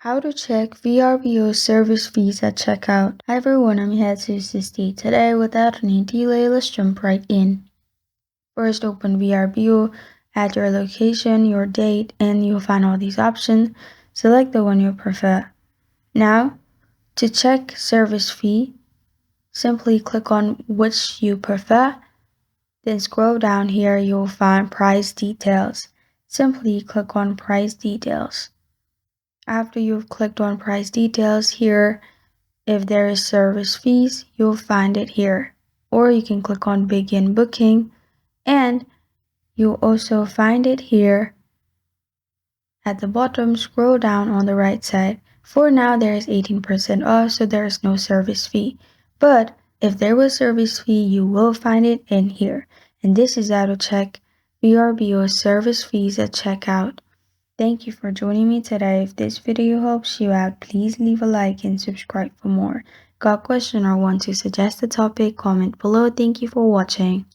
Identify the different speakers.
Speaker 1: How to check Vrbo service fees at checkout. Hi everyone, I'm here to assist you today. Without any delay, let's jump right in. First, open Vrbo, add your location, your date, and you'll find all these options. Select the one you prefer. Now, to check service fee, simply click on which you prefer. Then scroll down here, you'll find price details. Simply click on price details. After you've clicked on price details here, if there is service fees, you'll find it here. Or you can click on begin booking and you'll also find it here at the bottom. Scroll down on the right side. For now, there is 18% off, so there is no service fee. But if there was service fee, you will find it in here. And this is how to check Vrbo service fees at checkout. Thank you for joining me today. If this video helps you out, please leave a like and subscribe for more. Got a question or want to suggest a topic? Comment below. Thank you for watching.